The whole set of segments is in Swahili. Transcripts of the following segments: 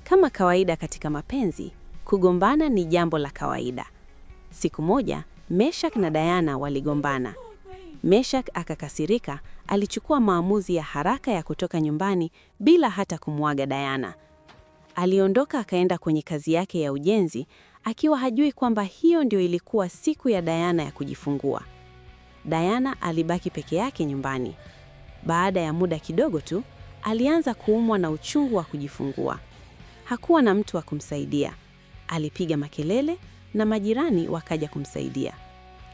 Kama kawaida katika mapenzi, kugombana ni jambo la kawaida. Siku moja, Meshach na Diana waligombana. Meshach akakasirika, alichukua maamuzi ya haraka ya kutoka nyumbani bila hata kumwaga Diana. Aliondoka akaenda kwenye kazi yake ya ujenzi, akiwa hajui kwamba hiyo ndio ilikuwa siku ya Diana ya kujifungua. Diana alibaki peke yake nyumbani. Baada ya muda kidogo tu, alianza kuumwa na uchungu wa kujifungua. Hakuwa na mtu wa kumsaidia. Alipiga makelele na majirani wakaja kumsaidia.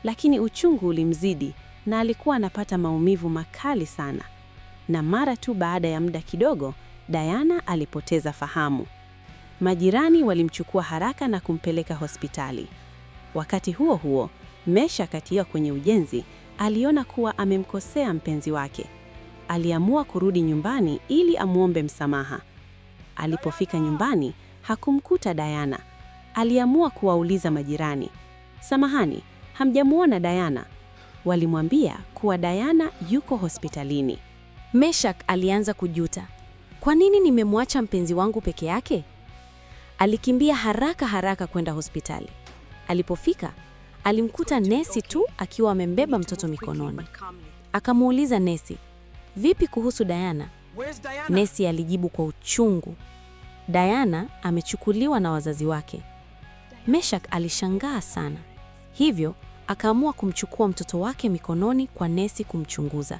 Lakini uchungu ulimzidi na alikuwa anapata maumivu makali sana. Na mara tu baada ya muda kidogo, Diana alipoteza fahamu. Majirani walimchukua haraka na kumpeleka hospitali. Wakati huo huo, Meshach akiwa kwenye ujenzi, aliona kuwa amemkosea mpenzi wake. Aliamua kurudi nyumbani ili amuombe msamaha. Alipofika nyumbani, hakumkuta Diana. Aliamua kuwauliza majirani, "Samahani, hamjamuona Diana?" Walimwambia kuwa Diana yuko hospitalini. Meshach alianza kujuta. Kwa nini nimemwacha mpenzi wangu peke yake? Alikimbia haraka kwenda hospitali. Alipofika, alimkuta nesi tu akiwa amembeba mtoto mikononi. Akamuuliza nesi, "Vipi kuhusu Diana?" Nesi alijibu kwa uchungu, "Diana amechukuliwa na wazazi wake." Meshach alishangaa sana. Hivyo, akaamua kumchukua mtoto wake mikononi kwa nesi kumchunguza.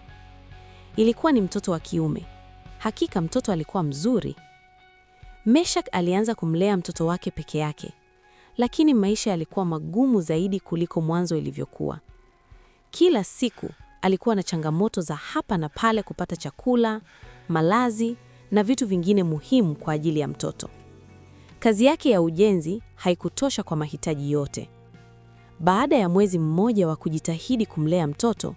Ilikuwa ni mtoto wa kiume. Hakika mtoto alikuwa mzuri. Meshach alianza kumlea mtoto wake peke yake. Lakini maisha yalikuwa magumu zaidi kuliko mwanzo ilivyokuwa. Kila siku alikuwa na changamoto za hapa na pale kupata chakula, malazi na vitu vingine muhimu kwa ajili ya mtoto. Kazi yake ya ujenzi haikutosha kwa mahitaji yote. Baada ya mwezi mmoja wa kujitahidi kumlea mtoto,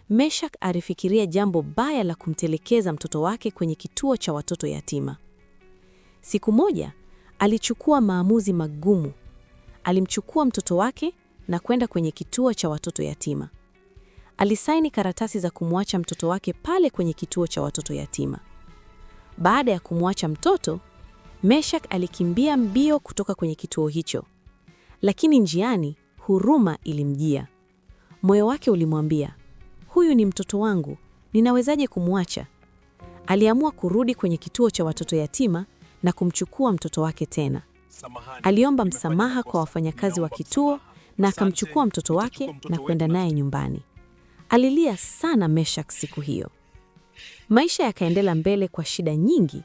Meshach alifikiria jambo baya la kumtelekeza mtoto wake kwenye kituo cha watoto yatima. Siku moja, alichukua maamuzi magumu. Alimchukua mtoto wake na kwenda kwenye kituo cha watoto yatima. Alisaini karatasi za kumwacha mtoto wake pale kwenye kituo cha watoto yatima. Baada ya kumwacha mtoto, Meshach alikimbia mbio kutoka kwenye kituo hicho. Lakini njiani, huruma ilimjia. Moyo wake ulimwambia, "Huyu ni mtoto wangu, ninawezaje kumwacha?" Aliamua kurudi kwenye kituo cha watoto yatima na kumchukua mtoto wake tena. Aliomba msamaha kwa wafanyakazi wa kituo na akamchukua mtoto wake na kwenda naye nyumbani. Alilia sana Meshach siku hiyo. Maisha yakaendelea mbele kwa shida nyingi,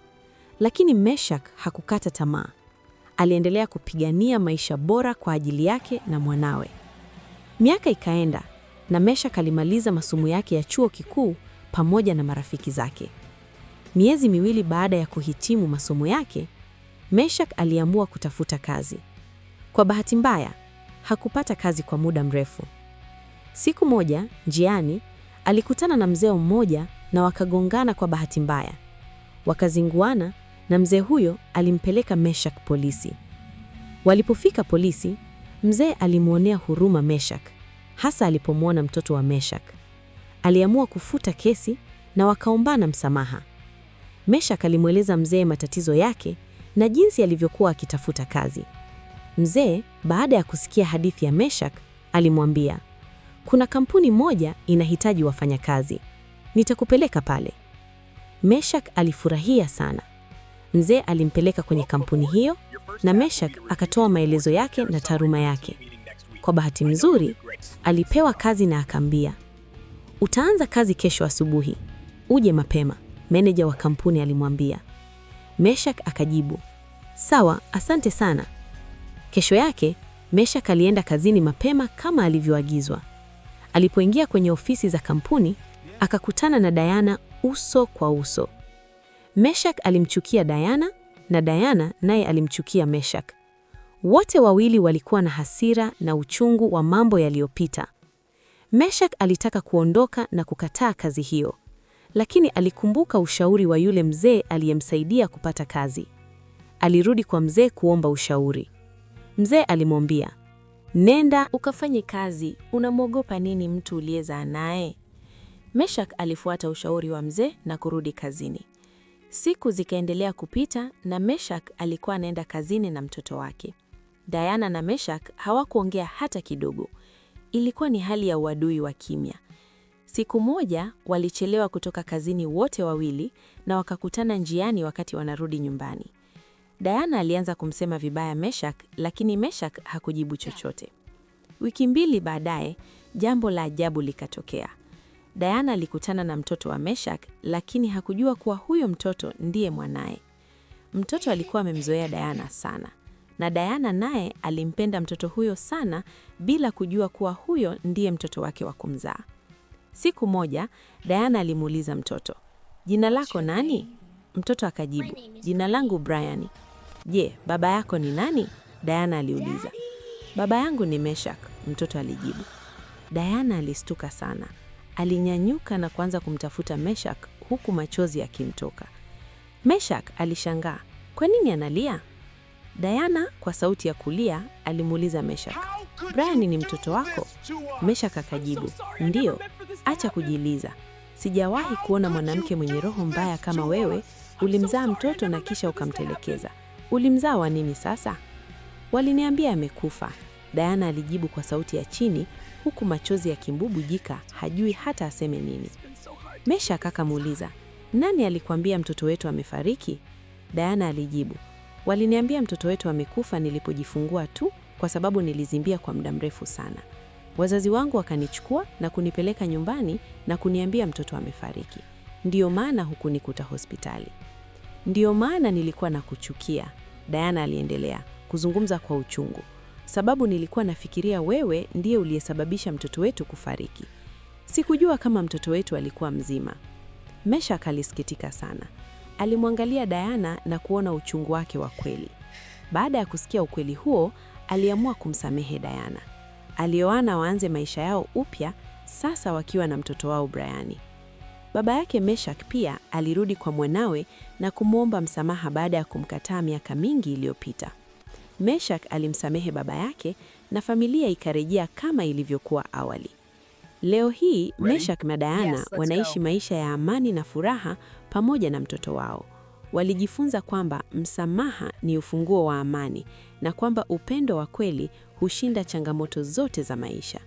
lakini Meshach hakukata tamaa. Aliendelea kupigania maisha bora kwa ajili yake na mwanawe. Miaka ikaenda na Meshach alimaliza masomo yake ya chuo kikuu pamoja na marafiki zake. Miezi miwili baada ya kuhitimu masomo yake, Meshach aliamua kutafuta kazi. Kwa bahati mbaya, hakupata kazi kwa muda mrefu. Siku moja, njiani, alikutana na mzee mmoja na wakagongana kwa bahati mbaya. Wakazinguana na mzee huyo alimpeleka Meshach polisi. Walipofika polisi, mzee alimuonea huruma Meshach, hasa alipomwona mtoto wa Meshach. Aliamua kufuta kesi na wakaombana msamaha. Meshach alimweleza mzee matatizo yake na jinsi alivyokuwa akitafuta kazi. Mzee, baada ya kusikia hadithi ya Meshach, alimwambia, "Kuna kampuni moja inahitaji wafanyakazi. Nitakupeleka pale." Meshach alifurahia sana. Mzee alimpeleka kwenye kampuni hiyo na Meshach akatoa maelezo yake na taaluma yake. Kwa bahati nzuri, alipewa kazi na akaambia, "Utaanza kazi kesho asubuhi. Uje mapema." Meneja wa kampuni alimwambia. Meshach akajibu, "Sawa, asante sana." Kesho yake, Meshach alienda kazini mapema kama alivyoagizwa. Alipoingia kwenye ofisi za kampuni, akakutana na Diana uso kwa uso. Meshach alimchukia Diana na Diana naye alimchukia Meshach. Wote wawili walikuwa na hasira na uchungu wa mambo yaliyopita. Meshach alitaka kuondoka na kukataa kazi hiyo, lakini alikumbuka ushauri wa yule mzee aliyemsaidia kupata kazi. Alirudi kwa mzee kuomba ushauri. Mzee alimwambia, "Nenda ukafanye kazi, unamwogopa nini mtu uliyezaa naye?" Meshach alifuata ushauri wa mzee na kurudi kazini. Siku zikaendelea kupita na Meshach alikuwa anaenda kazini na mtoto wake. Diana na Meshach hawakuongea hata kidogo. Ilikuwa ni hali ya uadui wa kimya. Siku moja walichelewa kutoka kazini wote wawili na wakakutana njiani wakati wanarudi nyumbani. Diana alianza kumsema vibaya Meshach, lakini Meshach hakujibu chochote. Wiki mbili baadaye, jambo la ajabu likatokea. Diana alikutana na mtoto wa Meshach, lakini hakujua kuwa huyo mtoto ndiye mwanaye. Mtoto alikuwa amemzoea Diana sana, na Diana naye alimpenda mtoto huyo sana bila kujua kuwa huyo ndiye mtoto wake wa kumzaa. Siku moja, Diana alimuuliza mtoto, "Jina lako nani?" Mtoto akajibu, "Jina langu Brian." "Je, baba yako ni nani?" Diana aliuliza. "Baba yangu ni Meshach," mtoto alijibu. Diana alistuka sana. Alinyanyuka na kuanza kumtafuta Meshach huku machozi yakimtoka. Meshach alishangaa, "Kwa nini analia?" Diana kwa sauti ya kulia alimuuliza Meshach, "Brian ni mtoto wako?" Meshach akajibu, "Ndiyo, acha kujiliza. Sijawahi kuona mwanamke mwenye roho mbaya kama wewe. Ulimzaa mtoto na kisha ukamtelekeza. Ulimzaa wa nini sasa?" "Waliniambia amekufa," Diana alijibu kwa sauti ya chini huku machozi yakimbubujika, hajui hata aseme nini. Meshach akamuuliza, "Nani alikwambia mtoto wetu amefariki?" Diana alijibu, "Waliniambia mtoto wetu amekufa nilipojifungua tu kwa sababu nilizimbia kwa muda mrefu sana. Wazazi wangu wakanichukua na kunipeleka nyumbani na kuniambia mtoto amefariki. Ndiyo maana hukunikuta hospitali." "Ndiyo maana nilikuwa nakuchukia," Diana aliendelea kuzungumza kwa uchungu. "Sababu nilikuwa nafikiria wewe ndiye uliyesababisha mtoto wetu kufariki. Sikujua kama mtoto wetu alikuwa mzima." Meshach alisikitika sana. Alimwangalia Diana na kuona uchungu wake wa kweli. Baada ya kusikia ukweli huo, aliamua kumsamehe Diana. Alioana waanze maisha yao upya, sasa wakiwa na mtoto wao Brian. Baba yake Meshach pia alirudi kwa mwanawe na kumwomba msamaha baada ya kumkataa miaka mingi iliyopita. Meshach alimsamehe baba yake na familia ikarejea kama ilivyokuwa awali. Leo hii Meshach na Diana wanaishi maisha ya amani na furaha pamoja na mtoto wao. Walijifunza kwamba msamaha ni ufunguo wa amani na kwamba upendo wa kweli hushinda changamoto zote za maisha.